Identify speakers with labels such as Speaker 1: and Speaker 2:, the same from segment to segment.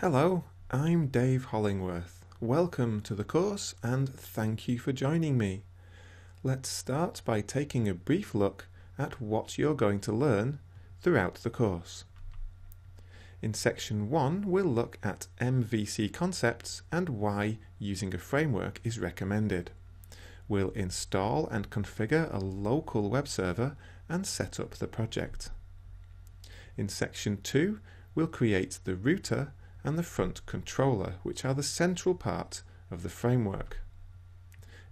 Speaker 1: Hello, I'm Dave Hollingworth. Welcome to the course and thank you for joining me. Let's start by taking a brief look at what you're going to learn throughout the course. In section 1, we'll look at MVC concepts and why using a framework is recommended. We'll install and configure a local web server and set up the project. In section 2, we'll create the router and the front controller, which are the central part of the framework.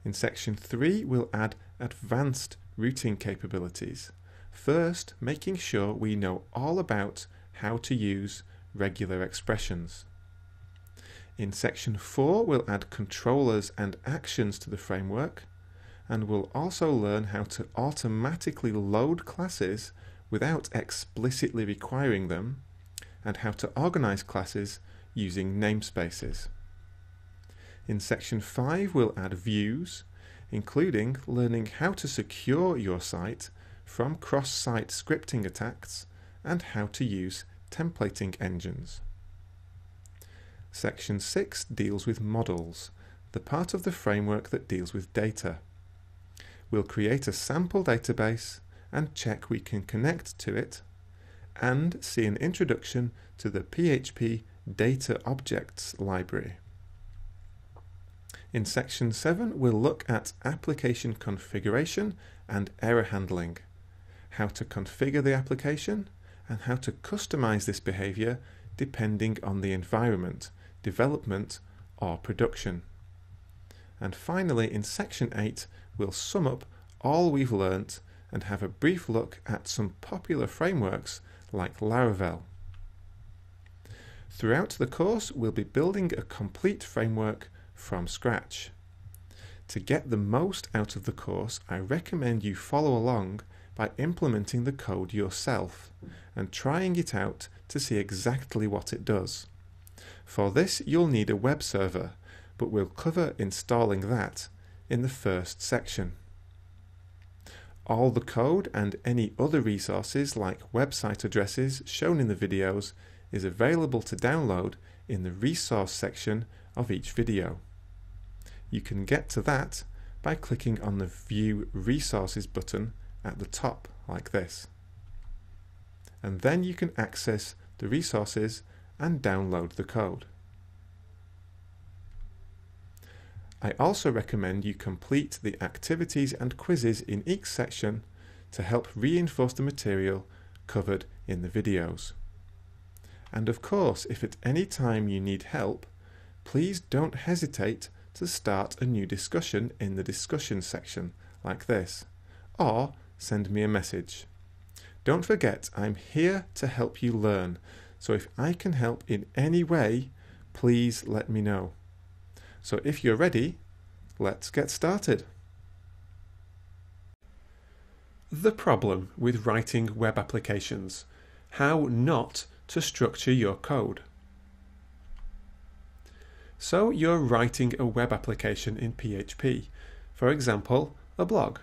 Speaker 1: In section 3, we'll add advanced routing capabilities. First, making sure we know all about how to use regular expressions. In section 4, we'll add controllers and actions to the framework, and we'll also learn how to automatically load classes without explicitly requiring them, and how to organize classes using namespaces. In section 5, we'll add views, including learning how to secure your site from cross-site scripting attacks and how to use templating engines. Section 6 deals with models, the part of the framework that deals with data. We'll create a sample database and check we can connect to it, and see an introduction to the PHP Data Objects library. In section 7, we'll look at application configuration and error handling, how to configure the application, and how to customize this behavior depending on the environment, development, or production. And finally, in section 8, we'll sum up all we've learnt and have a brief look at some popular frameworks like Laravel. Throughout the course, we'll be building a complete framework from scratch. To get the most out of the course, I recommend you follow along by implementing the code yourself and trying it out to see exactly what it does. For this, you'll need a web server, but we'll cover installing that in the first section. All the code and any other resources like website addresses shown in the videos is available to download in the resource section of each video. You can get to that by clicking on the View Resources button at the top like this. And then you can access the resources and download the code. I also recommend you complete the activities and quizzes in each section to help reinforce the material covered in the videos. And of course, if at any time you need help, please don't hesitate to start a new discussion in the discussion section like this, or send me a message. Don't forget, I'm here to help you learn, so if I can help in any way, please let me know. So if you're ready, let's get started. The problem with writing web applications: how not to structure your code. So you're writing a web application in PHP, for example, a blog.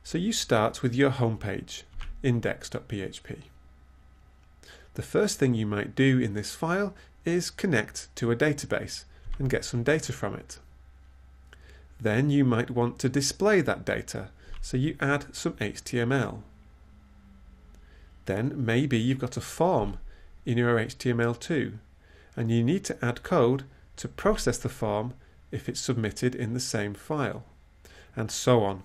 Speaker 1: So you start with your homepage, index.php. The first thing you might do in this file is connect to a database and get some data from it. Then you might want to display that data, so you add some HTML. Then maybe you've got a form in your HTML too, and you need to add code to process the form if it's submitted in the same file, and so on.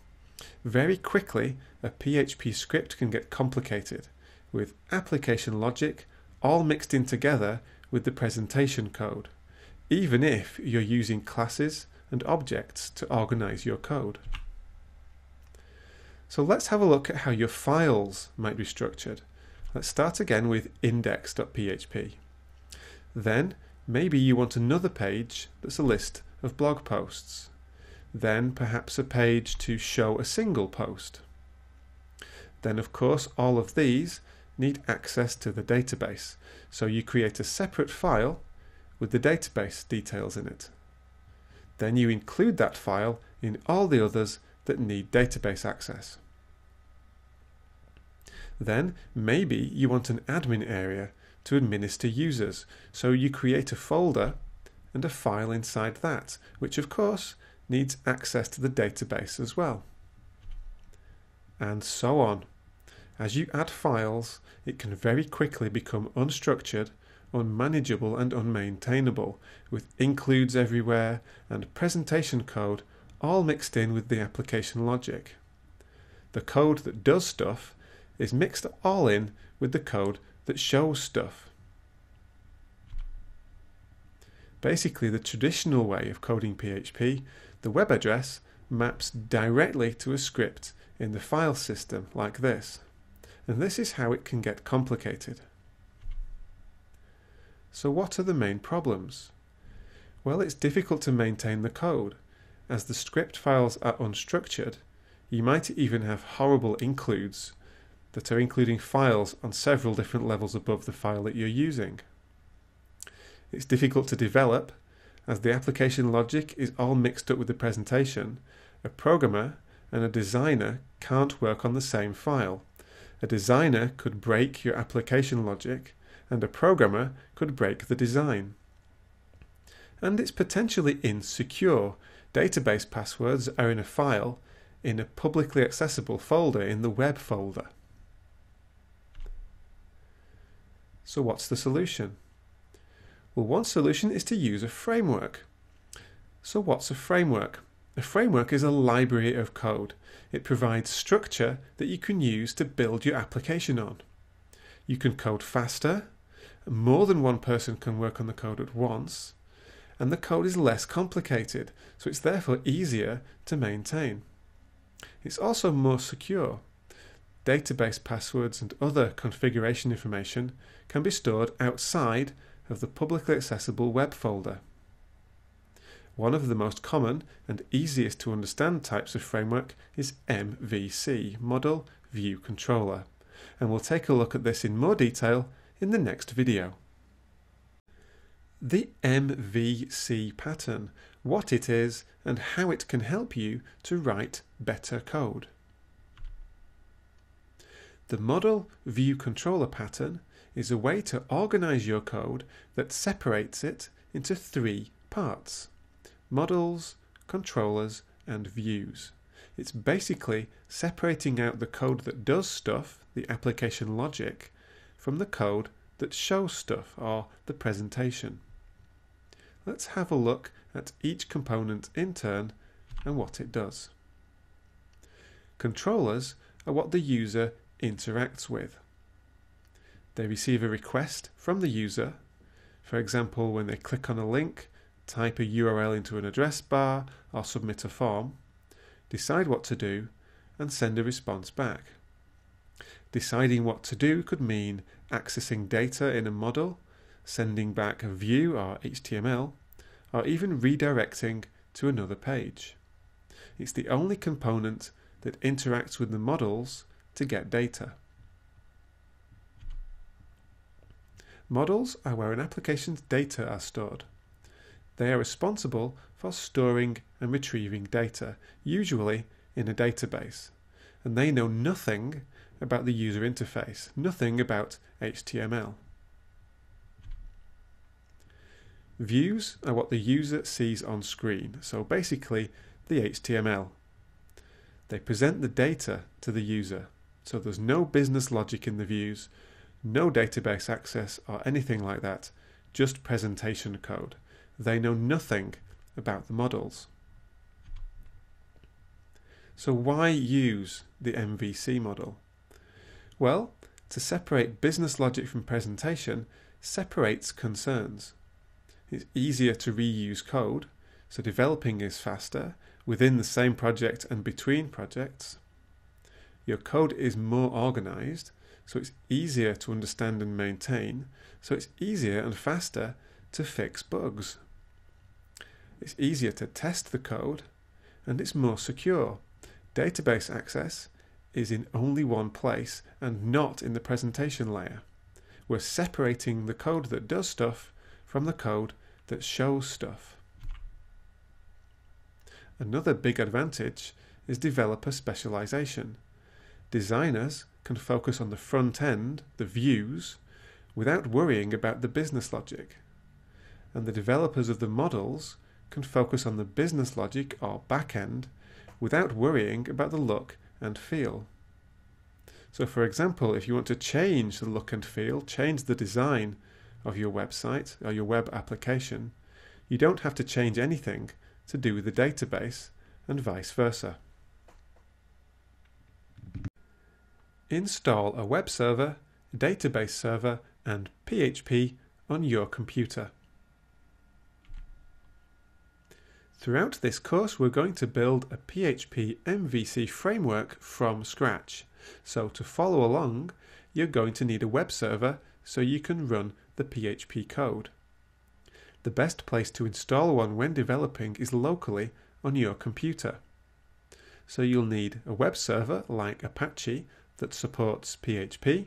Speaker 1: Very quickly, a PHP script can get complicated, with application logic all mixed in together with the presentation code, even if you're using classes and objects to organize your code. So let's have a look at how your files might be structured. Let's start again with index.php. Then maybe you want another page that's a list of blog posts. Then perhaps a page to show a single post. Then of course all of these need access to the database, so you create a separate file with the database details in it. Then you include that file in all the others that need database access. Then maybe you want an admin area to administer users. So you create a folder and a file inside that, which of course needs access to the database as well. And so on. As you add files, it can very quickly become unstructured, unmanageable and unmaintainable, with includes everywhere and presentation code all mixed in with the application logic. The code that does stuff is mixed all in with the code that shows stuff. Basically, the traditional way of coding PHP, the web address maps directly to a script in the file system like this. And this is how it can get complicated. So what are the main problems? Well, it's difficult to maintain the code. As the script files are unstructured, you might even have horrible includes that are including files on several different levels above the file that you're using. It's difficult to develop, as the application logic is all mixed up with the presentation. A programmer and a designer can't work on the same file. A designer could break your application logic, and a programmer could break the design. And it's potentially insecure. Database passwords are in a file in a publicly accessible folder in the web folder. So what's the solution? Well, one solution is to use a framework. So what's a framework? A framework is a library of code. It provides structure that you can use to build your application on. You can code faster, more than one person can work on the code at once, and the code is less complicated, so it's therefore easier to maintain. It's also more secure. Database passwords and other configuration information can be stored outside of the publicly accessible web folder. One of the most common and easiest to understand types of framework is MVC, Model View Controller, and we'll take a look at this in more detail in the next video. The MVC pattern, what it is and how it can help you to write better code. The Model View Controller pattern is a way to organize your code that separates it into three parts: models, controllers, and views. It's basically separating out the code that does stuff, the application logic, from the code that shows stuff, or the presentation. Let's have a look at each component in turn and what it does. Controllers are what the user interacts with. They receive a request from the user, for example when they click on a link, type a URL into an address bar, or submit a form, decide what to do, and send a response back. Deciding what to do could mean accessing data in a model, sending back a view or HTML, or even redirecting to another page. It's the only component that interacts with the models to get data. Models are where an application's data are stored. They are responsible for storing and retrieving data, usually in a database, and they know nothing about the user interface, nothing about HTML. Views are what the user sees on screen, so basically the HTML. They present the data to the user, so there's no business logic in the views, no database access or anything like that, just presentation code. They know nothing about the models. So why use the MVC model? Well, to separate business logic from presentation separates concerns. It's easier to reuse code, so developing is faster within the same project and between projects. Your code is more organized, so it's easier to understand and maintain, so it's easier and faster to fix bugs. It's easier to test the code, and it's more secure. Database access is in only one place and not in the presentation layer. We're separating the code that does stuff from the code that shows stuff. Another big advantage is developer specialization. Designers can focus on the front end, the views, without worrying about the business logic. And the developers of the models can focus on the business logic or back-end without worrying about the look and feel. So for example, if you want to change the look and feel, change the design of your website or your web application, you don't have to change anything to do with the database and vice versa. Install a web server, database server and PHP on your computer. Throughout this course, we're going to build a PHP MVC framework from scratch. So to follow along, you're going to need a web server so you can run the PHP code. The best place to install one when developing is locally on your computer. So you'll need a web server like Apache that supports PHP,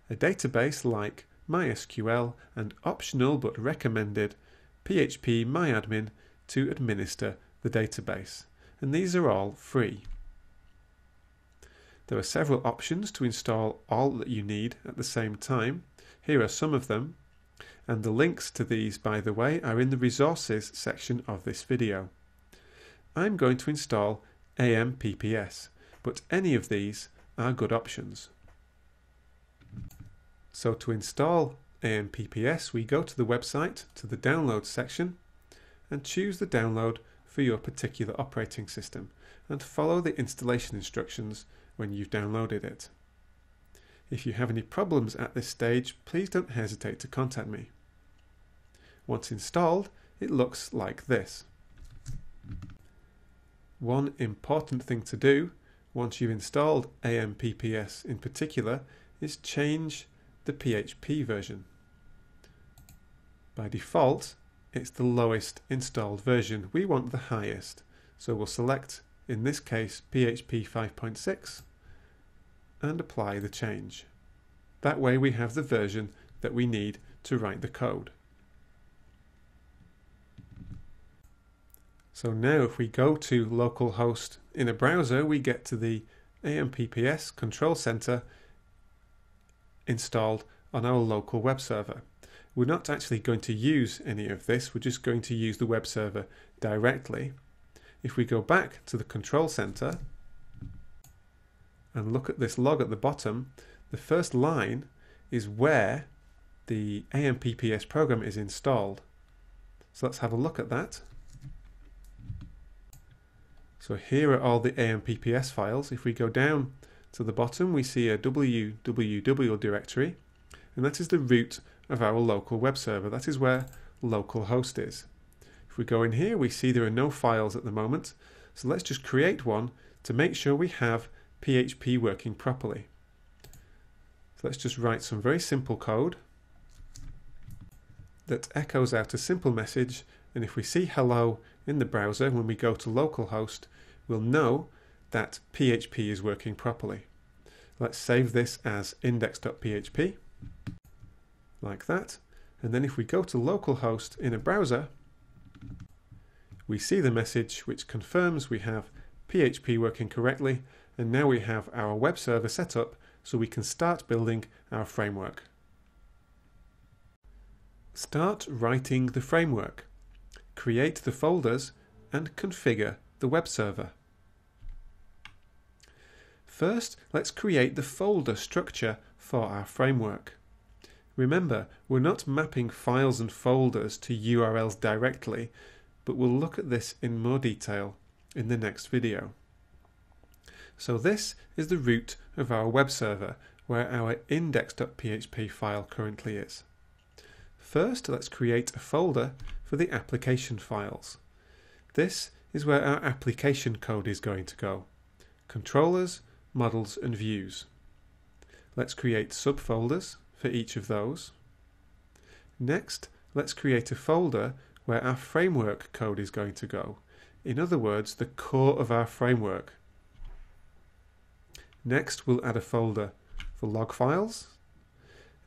Speaker 1: a database like MySQL, and optional but recommended PHP MyAdmin to administer the database, and these are all free. There are several options to install all that you need at the same time. Here are some of them, and the links to these, by the way, are in the resources section of this video. I'm going to install AMPPS, but any of these are good options. So to install AMPPS, we go to the website, to the download section, and choose the download for your particular operating system, and follow the installation instructions when you've downloaded it. If you have any problems at this stage, please don't hesitate to contact me. Once installed, it looks like this. One important thing to do once you've installed AMPPS in particular is change the PHP version. By default, it's the lowest installed version. We want the highest, so we'll select, in this case, PHP 5.6 and apply the change. That way we have the version that we need to write the code. So now if we go to localhost in a browser, we get to the AMPPS control center installed on our local web server. We're not actually going to use any of this, we're just going to use the web server directly. If we go back to the control center and look at this log at the bottom, the first line is where the AMPPS program is installed. So let's have a look at that. So here are all the AMPPS files. If we go down to the bottom, we see a www directory, and that is the root of our local web server. That is where localhost is. If we go in here, we see there are no files at the moment, so let's just create one to make sure we have PHP working properly. So let's just write some very simple code that echoes out a simple message, and if we see hello in the browser when we go to localhost, we'll know that PHP is working properly. Let's save this as index.php, like that, and then if we go to localhost in a browser, we see the message which confirms we have PHP working correctly, and now we have our web server set up so we can start building our framework. Start writing the framework. Create the folders and configure the web server. First, let's create the folder structure for our framework. Remember, we're not mapping files and folders to URLs directly, but we'll look at this in more detail in the next video. So this is the root of our web server, where our index.php file currently is. First, let's create a folder for the application files. This is where our application code is going to go. Controllers, models and views. Let's create subfolders for each of those. Next, let's create a folder where our framework code is going to go. In other words, the core of our framework. Next, we'll add a folder for log files.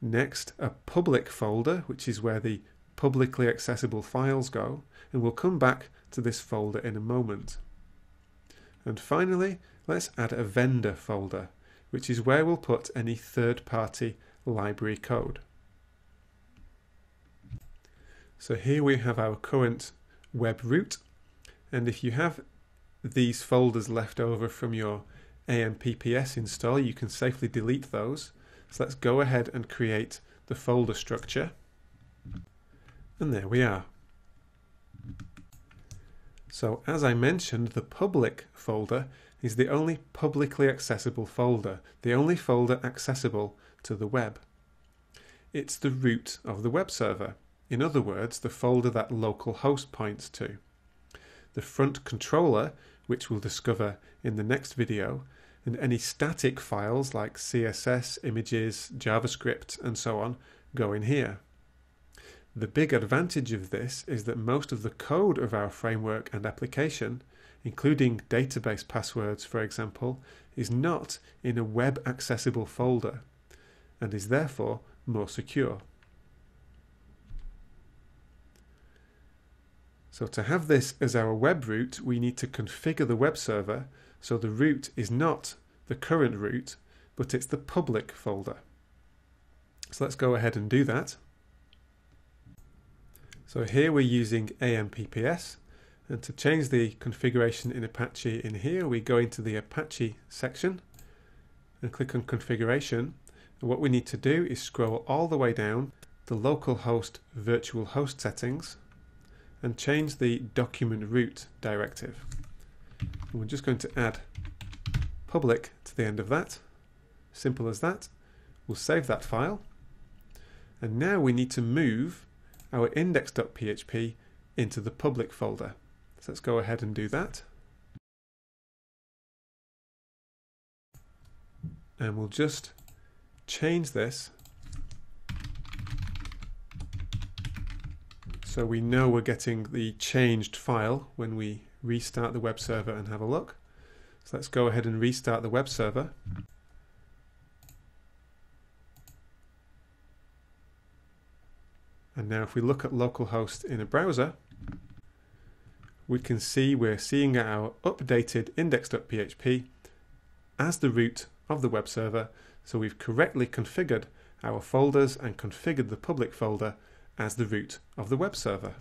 Speaker 1: Next, a public folder, which is where the publicly accessible files go, and we'll come back to this folder in a moment. And finally, let's add a vendor folder, which is where we'll put any third-party library code. So here we have our current web root, and if you have these folders left over from your AMPPS install, you can safely delete those. So let's go ahead and create the folder structure, and there we are. So as I mentioned, the public folder is the only publicly accessible folder, the only folder accessible to the web. It's the root of the web server. In other words, the folder that localhost points to. The front controller, which we'll discover in the next video, and any static files like CSS, images, JavaScript, and so on, go in here. The big advantage of this is that most of the code of our framework and application, including database passwords, for example, is not in a web accessible folder and is therefore more secure. So to have this as our web root, we need to configure the web server so the root is not the current root, but it's the public folder. So let's go ahead and do that. So here we're using AMPPS, and to change the configuration in Apache in here, we go into the Apache section and click on Configuration. And what we need to do is scroll all the way down the localhost virtual host settings and change the document root directive. And we're just going to add public to the end of that. Simple as that. We'll save that file. And now we need to move our index.php into the public folder. So let's go ahead and do that. And we'll just change this so we know we're getting the changed file when we restart the web server and have a look. So let's go ahead and restart the web server. And now if we look at localhost in a browser, we can see we're seeing our updated index.php as the root of the web server. So we've correctly configured our folders and configured the public folder as the root of the web server.